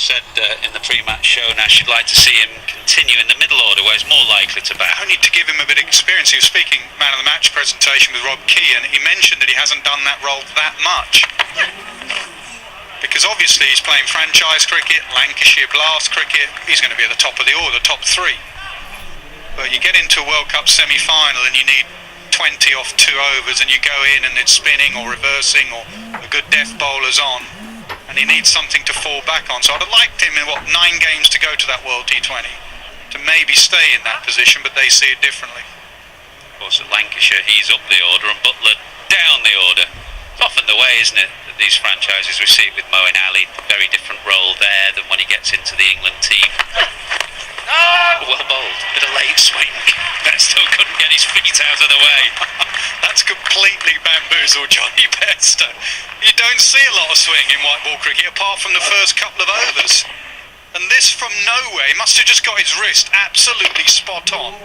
said in the pre-match show now she'd like to see him continue in the middle order where he's more likely to bat. Only to give him a bit of experience. He was speaking man of the match presentation with Rob Key, and he mentioned that he hasn't done that role that much. Because obviously he's playing franchise cricket, Lancashire Blast cricket, he's going to be at the top of the order, top three. But you get into a World Cup semi-final and you need 20 off 2 overs and you go in and it's spinning or reversing or a good death bowler's on, and he needs something to fall back on. So I'd have liked him in 9 games to go to that World T20 to maybe stay in that position, but they see it differently. Of course at Lancashire he's up the order and Butler down the order. It's often the way, isn't it, that these franchises we see with Moeen Ali, very different role there than when he gets into the England team. Well bowled, bit of late swing. Bairstow couldn't get his feet out of the way. That's completely bamboozled Johnny Bairstow. You don't see a lot of swing in white ball cricket apart from the first couple of overs. And this from nowhere, he must have just got his wrist absolutely spot on.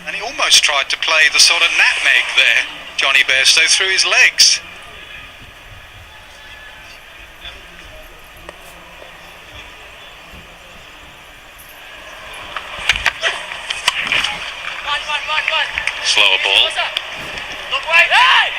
And he almost tried to play the sort of nutmeg there, Johnny Bairstow, through his legs. Slower ball. Look right. Hey!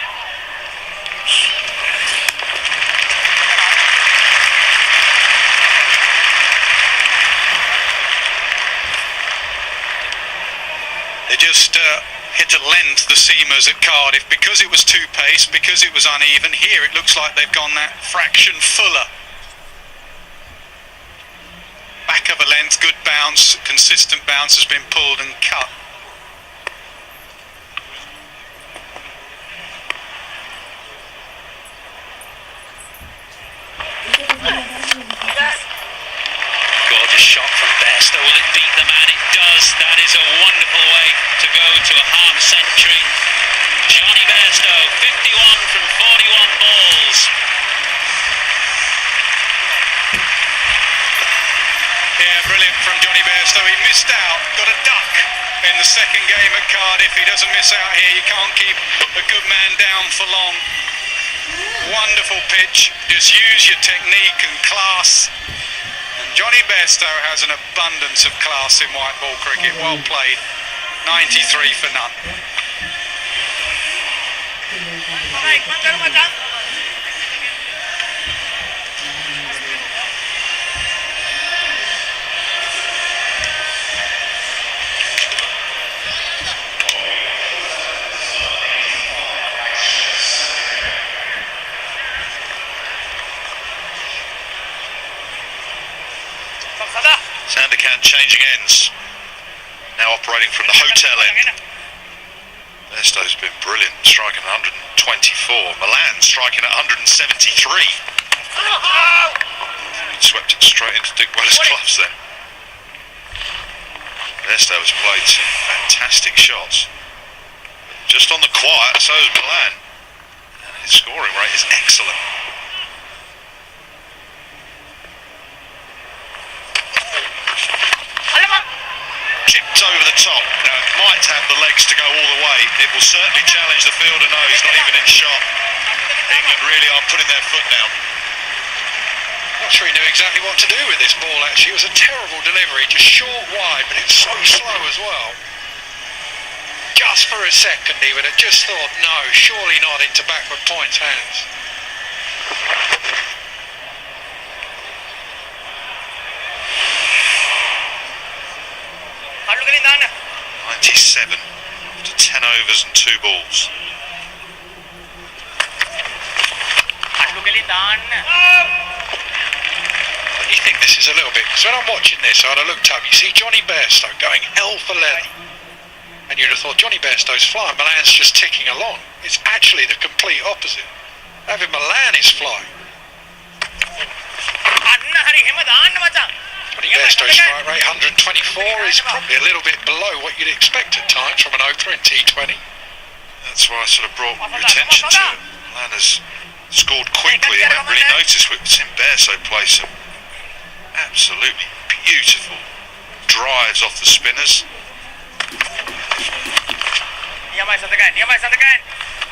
They just hit at length, the seamers at Cardiff, because it was two pace, because it was uneven. Here it looks like they've gone that fraction fuller. Back of a length, good bounce, consistent bounce has been pulled and cut. Gorgeous shot from Bairstow. Will it beat the man? It does. That is a wonderful way to go to a half century. Johnny Bairstow, 51 from 41 balls. Yeah, brilliant from Johnny Bairstow. He missed out, got a duck in the second game at Cardiff. He doesn't miss out here. You can't keep a good man down for long. Wonderful pitch. Just use your technique and class. And Johnny Bairstow has an abundance of class in white ball cricket. Well played. 93 for none. Sandakan changing ends, now operating from the hotel end. Bairstow's been brilliant, striking at 124. Milan striking at 173. Swept it straight into Dick Weller's gloves there. Bairstow has played some fantastic shots. Just on the quiet, so is Milan. And his scoring rate is excellent. Chipped over the top. Now it might have the legs to go all the way. It will certainly challenge the fielder. No, he's not even in shot. England really are putting their foot down. Not sure he knew exactly what to do with this ball, actually. It was a terrible delivery, just short wide, but it's so slow as well. Just for a second he would have just thought, no, surely not into backward points hands. 97 after 10 overs and 2 balls. You think this is a little bit, because when I'm watching this, I'd have looked up, you see Johnny Bairstow going hell for leather, and you'd have thought Johnny Bairstow's flying, Milan's just ticking along. It's actually the complete opposite. Having Milan is flying. Bairstow's strike rate 124 is probably a little bit below what you'd expect at times from an opener in T20. That's why I sort of brought your attention to it. Milan has scored quickly and don't really notice. We've seen Bairstow play some absolutely beautiful drives off the spinners.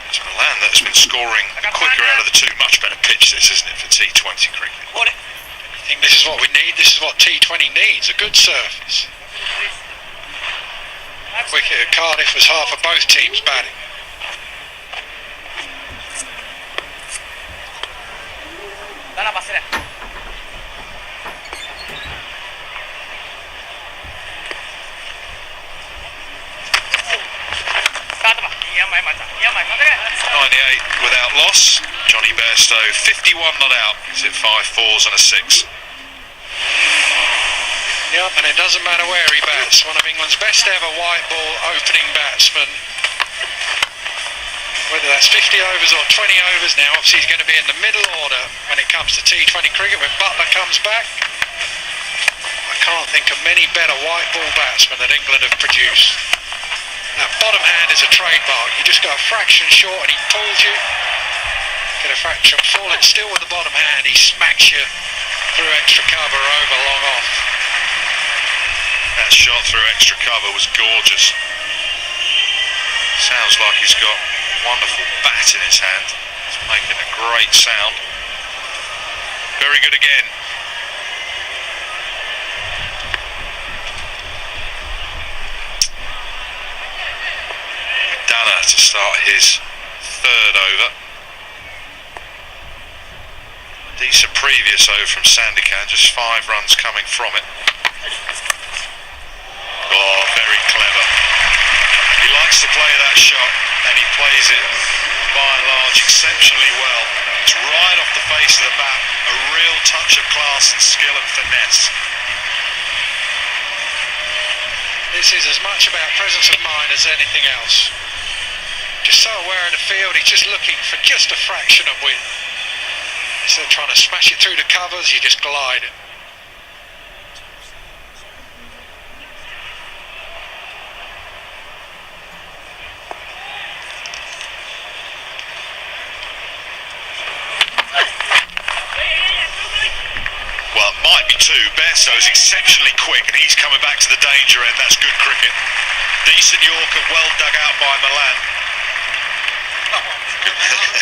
It's Milan that has been scoring quicker out of the two. Much better pitch this, isn't it, for T20 cricket? This is what we need. This is what T20 needs, a good surface. Wicket at Cardiff was half of both teams batting. Dale, pasera. Start, 98 without loss. Johnny Bairstow 51 not out. He's hit 5 fours and a 6. Yep, and it doesn't matter where he bats. One of England's best ever white ball opening batsmen. Whether that's 50 overs or 20 overs now, obviously he's going to be in the middle order when it comes to T20 cricket. When Butler comes back, I can't think of many better white ball batsmen that England have produced. That bottom hand is a trademark. You just go a fraction short and he pulls you. Get a fraction falling still with the bottom hand. He smacks you through extra cover over long off. That shot through extra cover was gorgeous. Sounds like he's got a wonderful bat in his hand. It's making a great sound. Very good again. McDonough to start his third over. Decent previous over from Sandakan, just 5 runs coming from it. Oh, very clever. He likes to play that shot, and he plays it by and large exceptionally well. It's right off the face of the bat, a real touch of class and skill and finesse. This is as much about presence of mind as anything else. Just so aware of the field, he's just looking for just a fraction of width. Instead of trying to smash it through the covers, you just glide it. Well, it might be 2. Bairstow's exceptionally quick, and he's coming back to the danger end. That's good cricket. Decent Yorker, well dug out by Milan.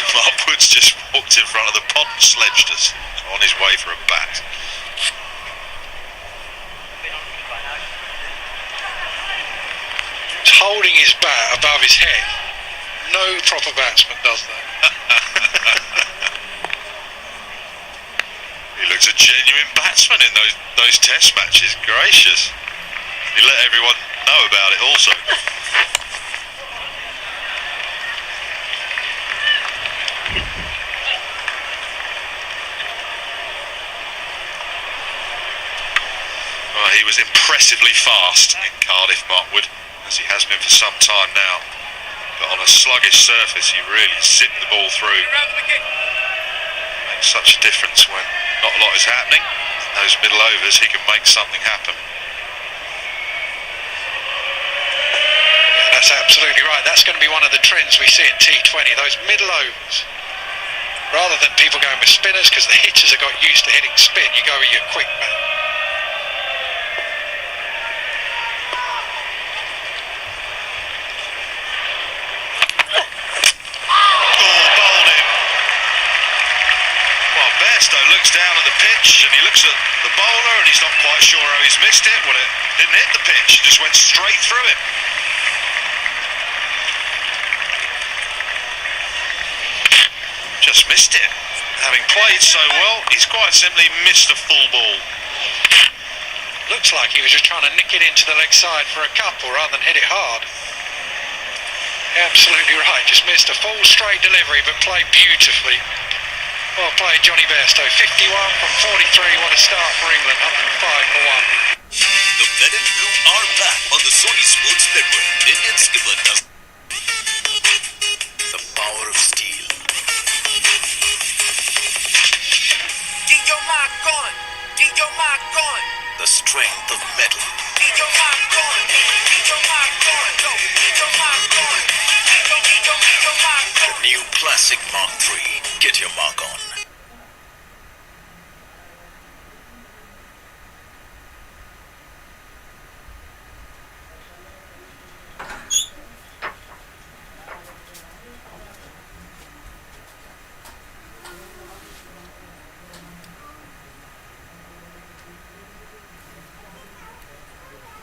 Mark Woods just walked in front of the pod and sledged us on his way for a bat. He's holding his bat above his head. No proper batsman does that. He looks a genuine batsman in those test matches. Gracious. He let everyone know about it also. Well, he was impressively fast in Cardiff, Mark Wood, as he has been for some time now. But on a sluggish surface, he really zipped the ball through. Makes such a difference when not a lot is happening. In those middle overs, he can make something happen. That's absolutely right. That's going to be one of the trends we see in T20, those middle overs. Rather than people going with spinners, because the hitters have got used to hitting spin, you go with your quick man. Bairstow looks down at the pitch and he looks at the bowler and he's not quite sure how he's missed it. Well, it didn't hit the pitch, it just went straight through him. Just missed it. Having played so well, he's quite simply missed a full ball. Looks like he was just trying to nick it into the leg side for a couple rather than hit it hard. Absolutely right, just missed a full straight delivery but played beautifully. Well played, Johnny Bairstow. 51 from 43. What a start for England. 105 for 1. The red and blue are back on the Sony Sports Network. Indian skipper does the power of steel. Get your mark on. Get your mark on. The strength of metal. Get your mark on. Get your mark on. Get your mark on. Get your mark on. The new classic Mark III. Get your mark on.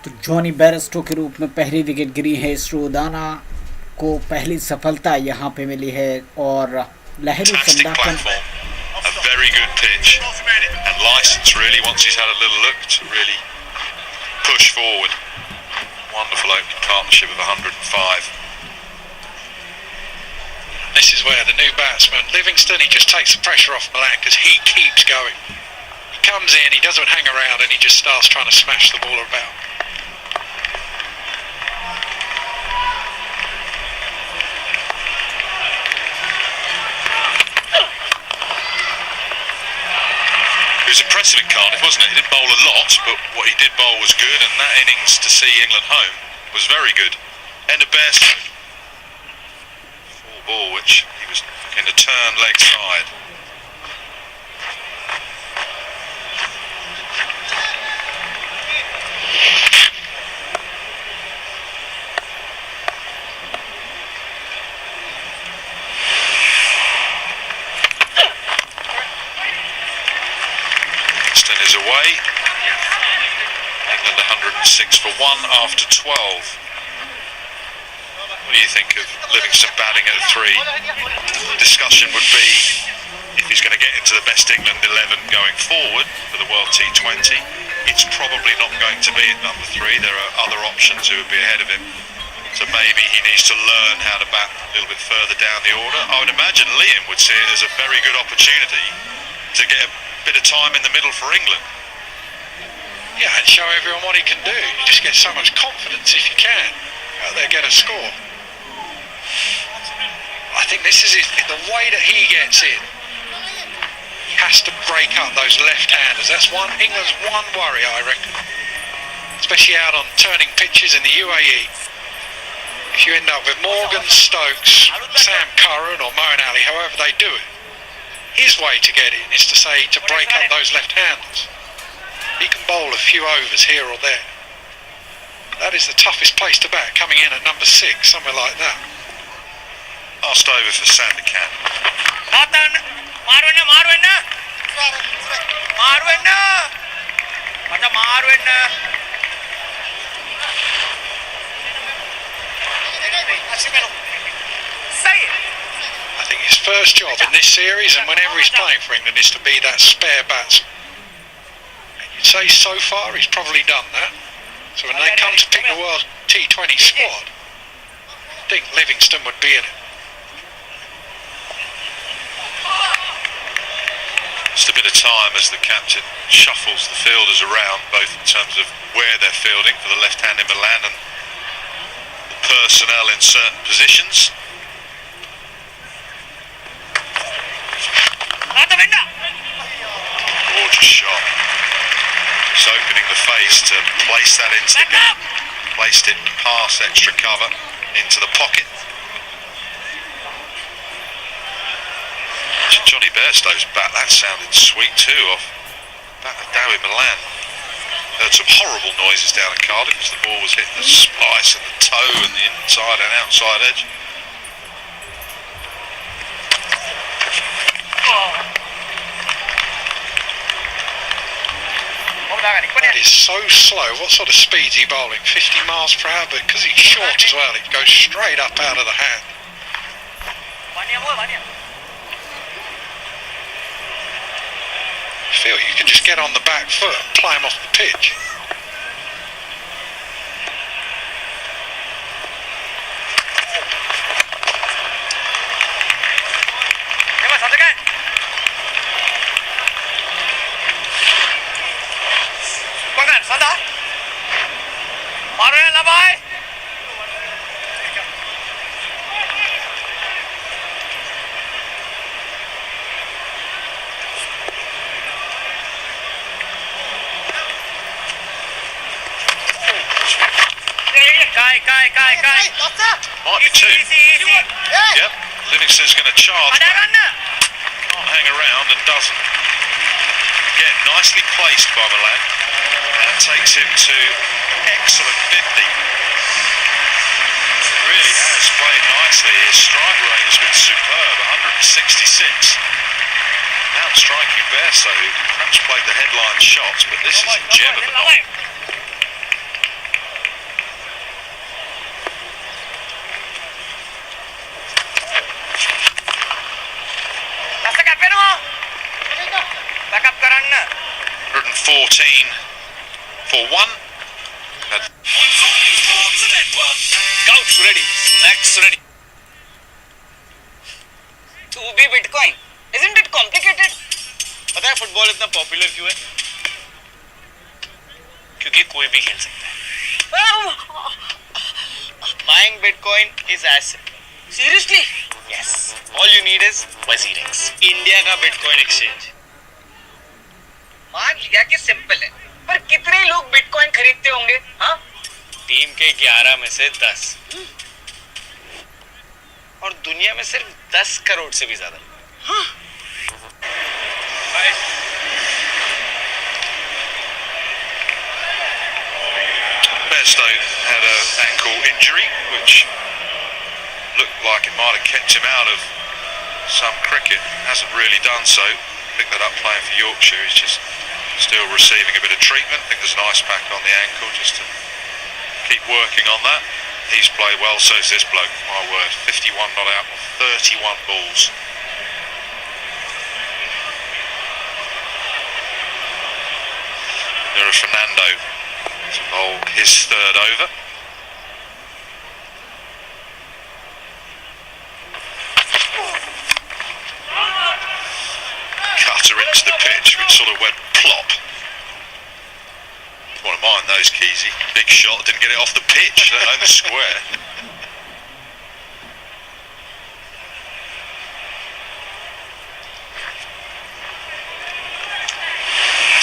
तो Jonny Bairstow के रूप में पहली wicket गिरी है। श्रोदाना को पहली सफलता यहाँ पे मिली है और लहरी Fantastic संदाकन platform, a very good pitch, and licence really once he's had a little look to really push forward. Wonderful opening partnership of 105. This is where the new batsman, Livingston, he just takes the pressure off Milan because he keeps going. He comes in, he doesn't hang around, and he just starts trying to smash the ball about. It was impressive in Cardiff, wasn't it? He didn't bowl a lot, but what he did bowl was good, and that innings to see England home was very good. End of best. Full ball, which he was looking to turn leg side. Livingston is away. England 106 for 1 after 12. What do you think of Livingston batting at 3? Discussion would be if he's going to get into the best England 11 going forward for the World T20. It's probably not going to be at number 3. There are other options who would be ahead of him. So maybe he needs to learn how to bat a little bit further down the order. I would imagine Liam would see it as a very good opportunity to get a bit of time in the middle for England. Yeah, and show everyone what he can do. You just get so much confidence if you can. Out there, get a score. I think this is it. The way that he gets in, he has to break up those left-handers. That's England's one worry, I reckon. Especially out on turning pitches in the UAE. If you end up with Morgan, Stokes, Sam Curran or Moeen Ali, however they do it, his way to get in is to break up those left-handers. He can bowl a few overs here or there. That is the toughest place to bat, coming in at number 6, somewhere like that. Last over for Sandakan. I think his first job in this series and whenever he's playing for England is to be that spare batsman. And you'd say so far he's probably done that. So when they come to pick the World T20 squad, I think Livingston would be in it. Just a bit of time as the captain shuffles the fielders around, both in terms of where they're fielding for the left-hand in Milan and the personnel in certain positions. Gorgeous shot. Just opening the face to place that into the gap. Placed it past extra cover into the pocket. Johnny Bairstow's bat, that sounded sweet too, off bat of Dowie Milan. Heard some horrible noises down at Cardiff as the ball was hitting the splice and the toe and the inside and outside edge. That is so slow. What sort of speed's he bowling? 50 miles per hour, but because he's short as well, it goes straight up out of the hand. I feel you can just get on the back foot and play him off the pitch. Might be 2. Yep, Livingston's going to charge back. Can't hang around and doesn't. Again, nicely placed by Milan. And takes him to excellent 50. Really has played nicely. His strike rate has been superb, 166. Now striking Bairstow, who perhaps played the headline shots, but this is a gem of a knock. 114 for 1. Scouts ready. Snacks ready. To be Bitcoin. Isn't it complicated? पता है football इतना popular क्यों है? क्योंकि कोई भी खेल सकता है. Buying Bitcoin is as simple. Seriously? Yes. All you need is WazirX, India का Bitcoin exchange. मान लिया कि सिंपल है, पर कितने लोग बिटकॉइन खरीदते होंगे? हाँ? टीम के 11 में से 10. और दुनिया में सिर्फ 10 करोड़ से भी ज्यादा. Bairstow had an ankle injury, which looked like it might have kept him out of some cricket. Hasn't really done so. Picked that up playing for Yorkshire. He's just still receiving a bit of treatment. I think there's an ice pack on the ankle just to keep working on that. He's played well, so's this bloke. My word, 51 not out on 31 balls. There is Fernando to bowl his third over. Cutter into the pitch, which sort of went plop. Wouldn't mind those, Keezy. Big shot, didn't get it off the pitch, let alone the square.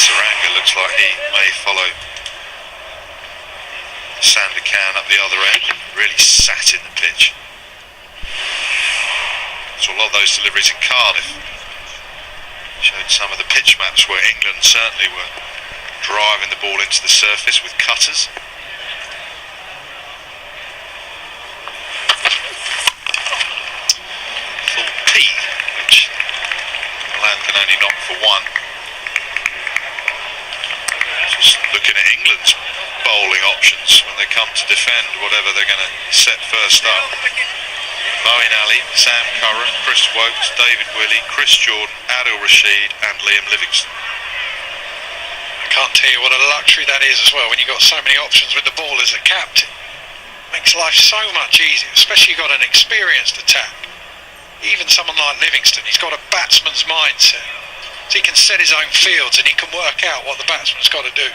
Srilanka looks like he may follow Sandakan up the other end. Really sat in the pitch. So a lot of those deliveries in Cardiff showed some of the pitch maps where England certainly were driving the ball into the surface with cutters. Full P, which Milan can only knock for 1. Just looking at England's bowling options when they come to defend whatever they're going to set first up. Moeen Ali, Sam Curran, Chris Wokes, David Willey, Chris Jordan, Adil Rashid and Liam Livingston. I can't tell you what a luxury that is as well when you've got so many options with the ball as a captain. Makes life so much easier, especially you've got an experienced attack. Even someone like Livingston, he's got a batsman's mindset. So he can set his own fields and he can work out what the batsman's got to do.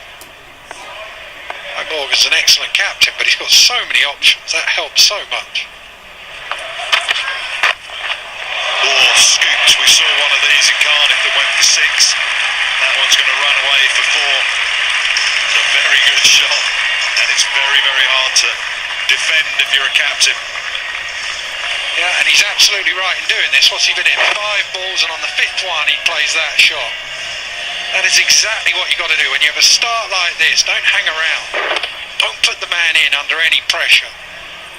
Morgan's an excellent captain, but he's got so many options. That helps so much. Oh, scooped. We saw one of these in Cardiff that went for 6. That one's going to run away for 4. It's a very good shot, and it's very, very hard to defend if you're a captain. Yeah, and he's absolutely right in doing this. What's he been in? 5 balls, and on the 5th one he plays that shot. That is exactly what you got to do when you have a start like this. Don't hang around. Don't put the man in under any pressure.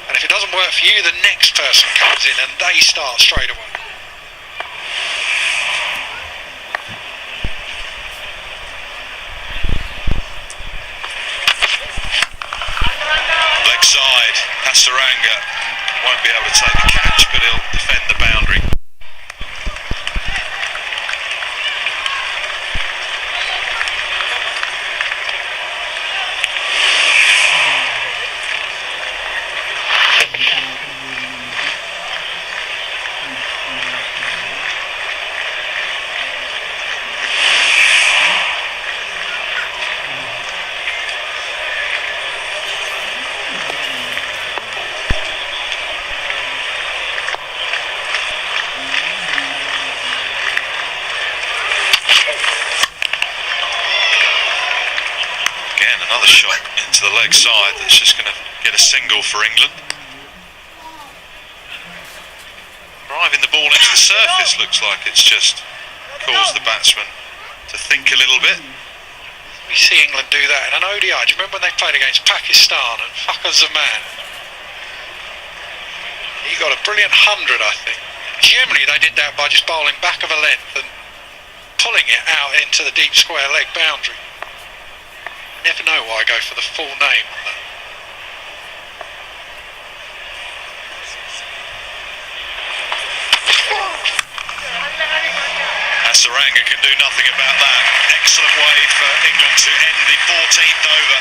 And if it doesn't work for you, the next person comes in and they start straight away. Leg side, Hasaranga won't be able to take the catch, but he'll defend the boundary. Another shot into the leg side that's just going to get a single for England. Driving the ball into the surface looks like it's just caused the batsman to think a little bit. We see England do that in an ODI. Do you remember when they played against Pakistan and Fuckers the man? He got a brilliant 100, I think. Generally they did that by just bowling back of a length and pulling it out into the deep square leg boundary. Never know why I go for the full name on that. Saranga can do nothing about that. Excellent way for England to end the 14th over.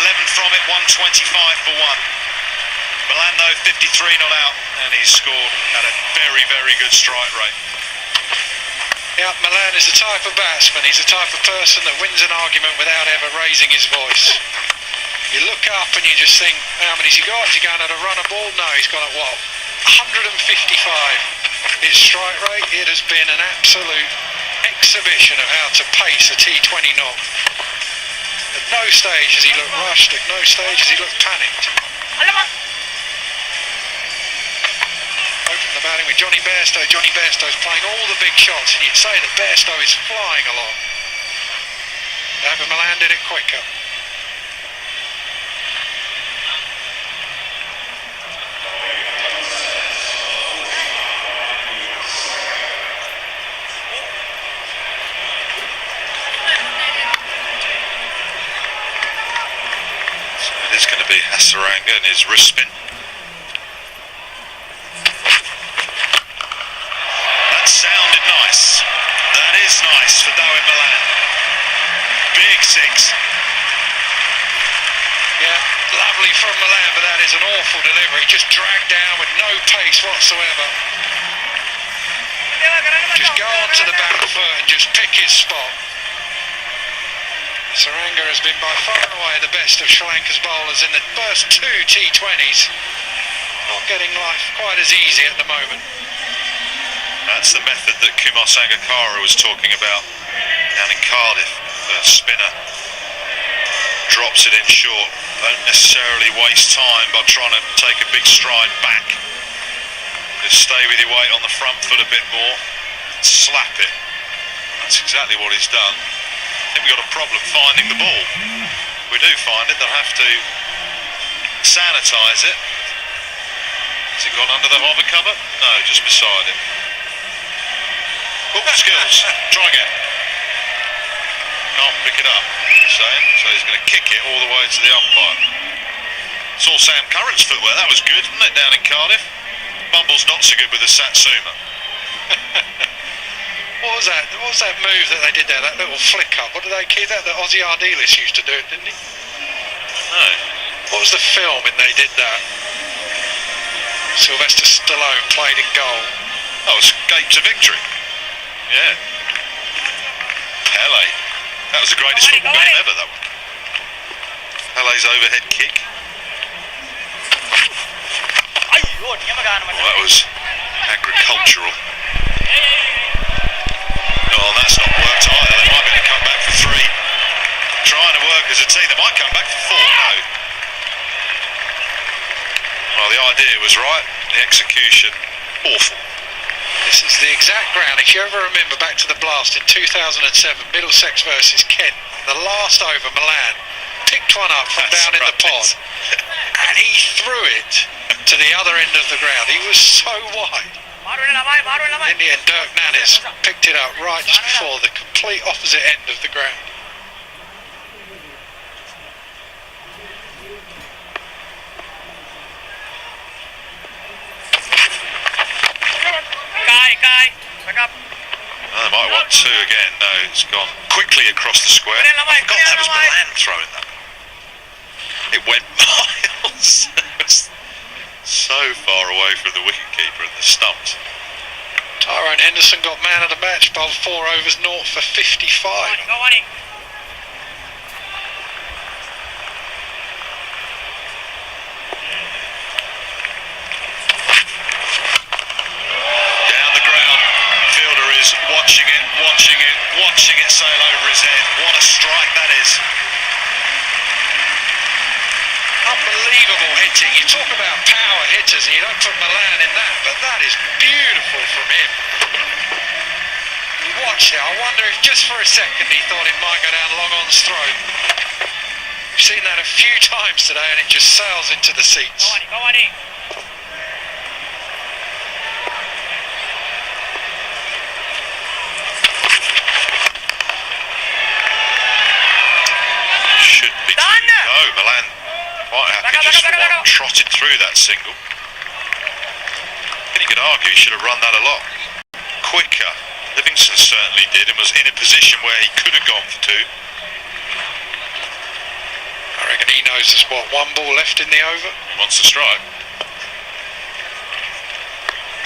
11 from it, 125 for one. Milan though 53 not out, and he's scored at a very, very good strike rate. Yeah, Milan is the type of batsman, he's the type of person that wins an argument without ever raising his voice. You look up and you just think, how many's he got? Is he going at a run a ball? No, he's gone at what? 155. His strike rate, it has been an absolute exhibition of how to pace a T20 knock. At no stage has he looked rushed, at no stage has he looked panicked. Open the batting with Johnny Bairstow. Johnny Bairstow's playing all the big shots, and you'd say that Bairstow is flying along. However, Milan did it quicker. So it is going to be Hasaranga and his wrist spin. Sounded nice. That is nice for Darwin Milan. Big six. Yeah, lovely from Milan, but that is an awful delivery. Just dragged down with no pace whatsoever. Just go onto the back foot and just pick his spot. Saranga has been by far and away the best of Sri Lanka's bowlers in the first two T20s. Not getting life quite as easy at the moment. That's the method that Kumar Sangakkara was talking about down in Cardiff. The spinner drops it in short. Don't necessarily waste time by trying to take a big stride back. Just stay with your weight on the front foot a bit more. Slap it. That's exactly what he's done. I think we've got a problem finding the ball. We do find it. They'll have to sanitise it. Has it gone under the hover cover? No, just beside it. Oh, skills. Try again. Can't pick it up. So he's going to kick it all the way to the umpire. Saw Sam Curran's footwork. That was good, wasn't it, down in Cardiff? Bumble's not so good with the Satsuma. What was that move that they did there? That little flick up. What did they keep that? That Ozzy Ardiles used to do it, didn't he? No. What was the film when they did that? Sylvester Stallone played in goal. That was Escape to Victory. Yeah. Pele. That was the greatest football game ever, that one. Pele's overhead kick. Oh, that was agricultural. Oh, that's not worked either. They might be able to come back for three. Trying to work as a team. They might come back for four. No. Well, the idea was right. The execution, awful. This is the exact ground, if you ever remember back to the blast in 2007, Middlesex versus Kent, the last over, Milan picked one up from down in the pod and he threw it to the other end of the ground. He was so wide. In the end, Dirk Nannis picked it up right just before the complete opposite end of the ground. Oh, they might want two again. No, it's gone quickly across the square. I forgot that was Milan throwing that. It went miles. It was so far away from the wicketkeeper and the stumps. Tyrone Henderson got man of the match, bowled 4 overs, 0 for 55. Watching it sail over his head. What a strike that is. Unbelievable hitting. You talk about power hitters and you don't put Milan in that, but that is beautiful from him. You watch it, I wonder if just for a second he thought it might go down long on's throat. We've seen that a few times today and it just sails into the seats. Should be two. No, Milan quite happy just for one, trotted through that single. And you could argue he should have run that a lot quicker. Livingston certainly did and was in a position where he could have gone for two. I reckon he knows there's one ball left in the over. He wants to strike.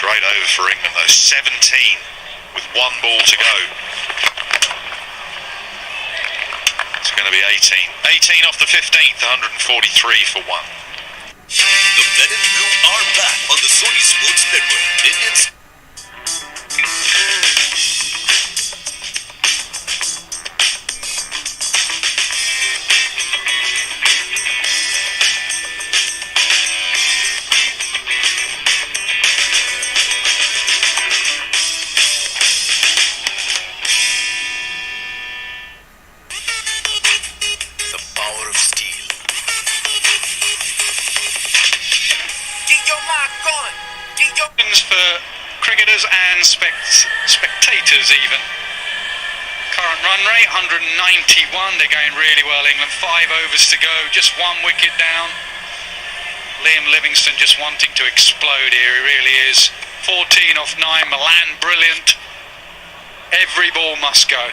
Great over for England though, 17 with one ball to go. It's going to be 18. 18 off the 15th, 143 for one. The men in blue are back on the Sony Sports Network. Indians. The power of steel. Keep your mark going. Keep your For cricketers and spectators even. Current run rate 191. They're going really well, England. 5 overs to go, just 1 wicket down. Liam Livingstone just wanting to explode here, he really is. 14 off 9, Milan brilliant. Every ball must go.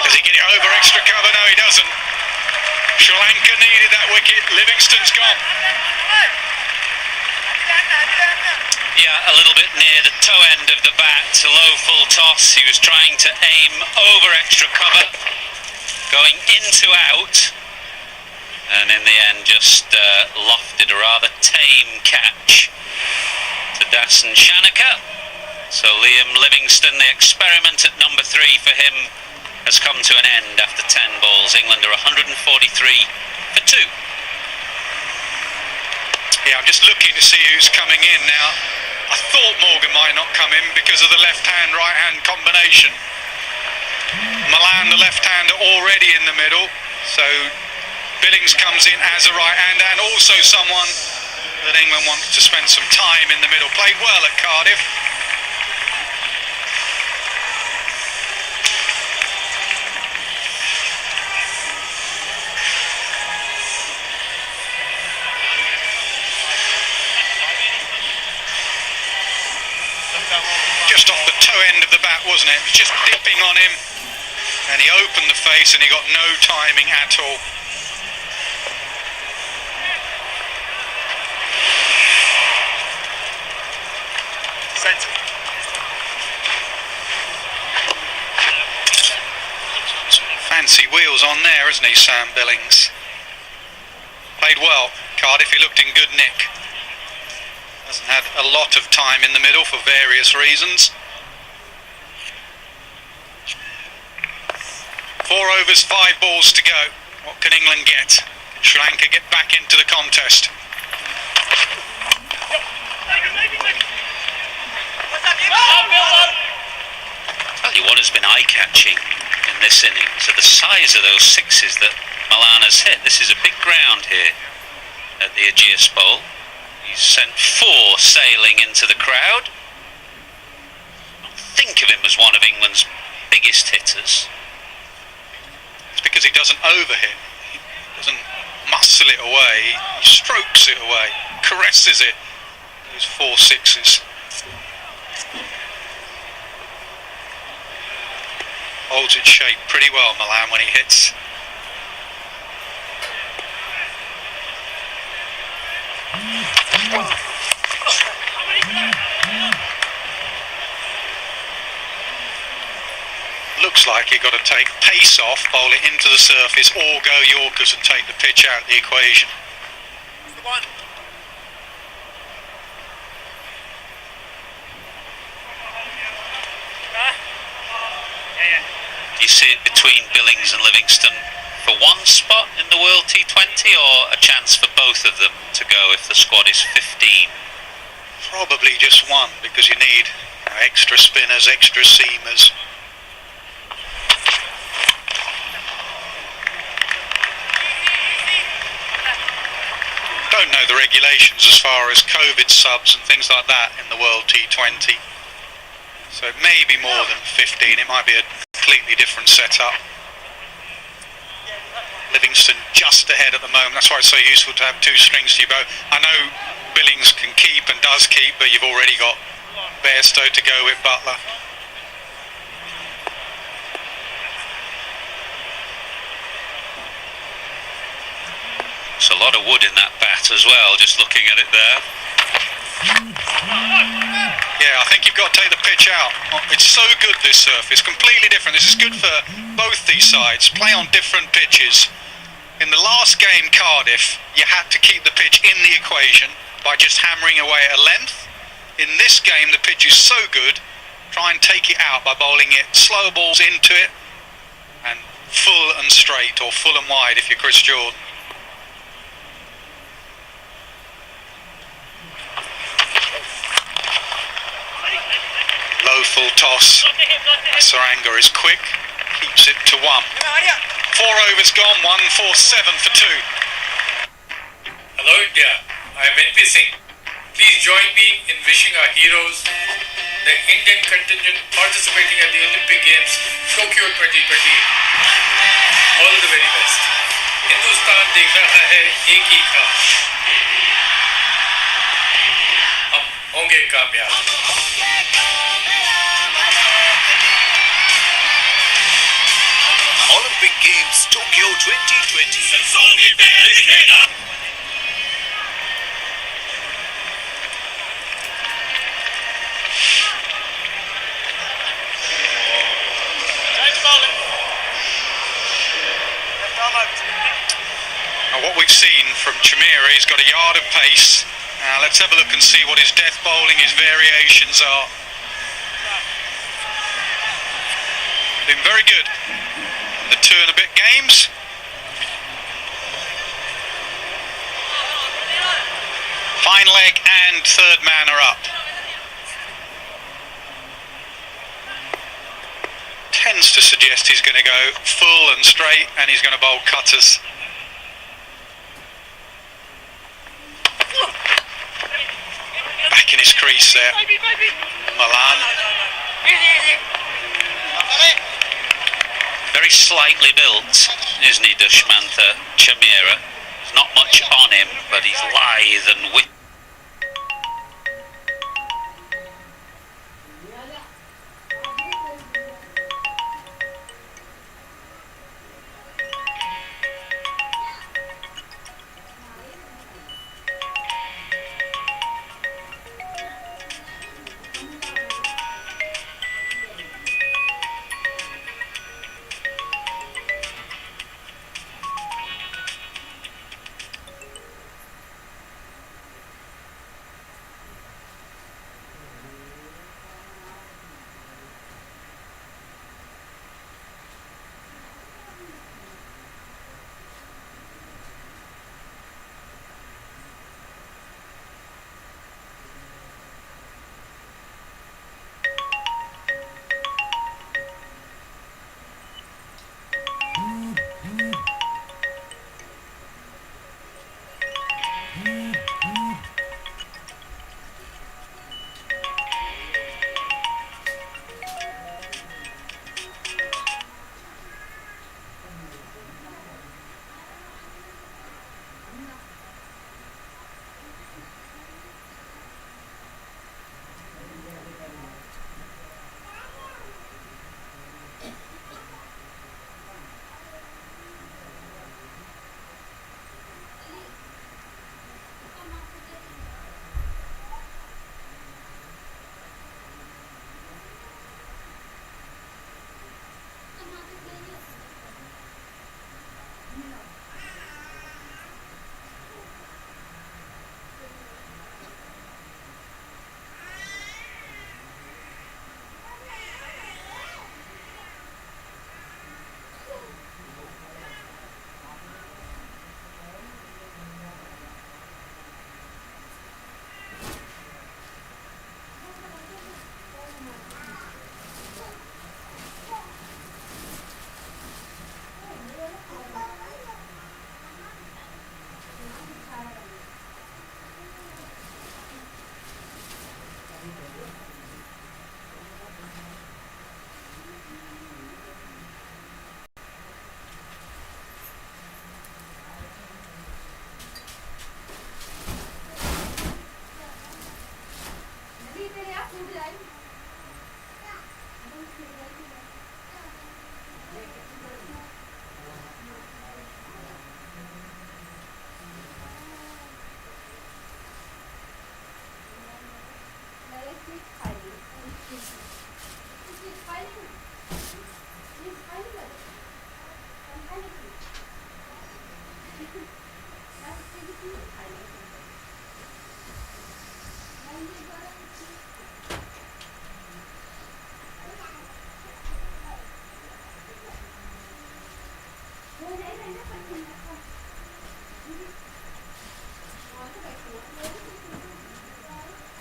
Does he get it over extra cover? No, he doesn't. Sri Lanka needed that wicket. Livingstone's gone. Yeah, a little bit near the toe end of the bat, a low full toss. He was trying to aim over extra cover, going into out, and in the end just lofted a rather tame catch to Dasan Shanaka. So Liam Livingstone, the experiment at number 3 for him has come to an end after 10 balls. England are 143 for 2. Yeah, I'm just looking to see who's coming in now. I thought Morgan might not come in because of the left-hand, right-hand combination. Milan, the left-hander, already in the middle. So Billings comes in as a right-hander and also someone that England wants to spend some time in the middle. Played well at Cardiff. Just off the toe end of the bat, wasn't it? It was just dipping on him, and he opened the face and he got no timing at all. Fancy wheels on there, isn't he, Sam Billings? Played well. Cardiff, he looked in good nick. Hasn't had a lot of time in the middle for various reasons. 4 overs, 5 balls to go. What can England get? Can Sri Lanka get back into the contest? Tell you what has been eye-catching in this innings are the size of those sixes that Milan has hit. This is a big ground here at the Aegeus Bowl. He's sent 4 sailing into the crowd. I think of him as one of England's biggest hitters. It's because he doesn't overhit. He doesn't muscle it away. He strokes it away, caresses it. Those 4 sixes. Holds its shape pretty well, Milan, when he hits. Looks like you've got to take pace off, bowl it into the surface, or go Yorkers and take the pitch out of the equation. Do you see it between Billings and Livingstone for one spot in the World T20, or a chance for both of them to go if the squad is 15? Probably just one, because you need extra spinners, extra seamers. Don't know the regulations as far as COVID subs and things like that in the World T20. So it may be more than 15. It might be a completely different setup. Livingston just ahead at the moment. That's why it's so useful to have two strings to your bow. I know Billings can keep and does keep, but you've already got Bairstow to go with Butler. There's a lot of wood in that bat as well, just looking at it there. Yeah, I think you've got to take the pitch out. It's so good, this surface, completely different. This is good for both these sides. Play on different pitches. In the last game, Cardiff, you had to keep the pitch in the equation by just hammering away at a length. In this game, the pitch is so good, try and take it out by bowling it slow balls into it and full and straight, or full and wide if you're Chris Jordan. Low full toss. Saranga is quick, keeps it to 1. 4 overs gone, 147 for 2. Hello India, I am NP Singh. Please join me in wishing our heroes, the Indian contingent participating at the Olympic Games, Tokyo 2020, all the very best. Hindustan देख रहा है एक ही काम, हम होंगे कामयाब. Olympic Games Tokyo 2020. Now what we've seen from Chimera, he's got a yard of pace. Now let's have a look and see what his death bowling, his variations are. Been very good. The 2 and a bit games. Fine leg and third man are up. Tends to suggest he's going to go full and straight, and he's going to bowl cutters. Back in his crease there. Milan. Very slightly built, isn't he, Dushmantha Chamira? There's not much on him, but he's lithe and witty.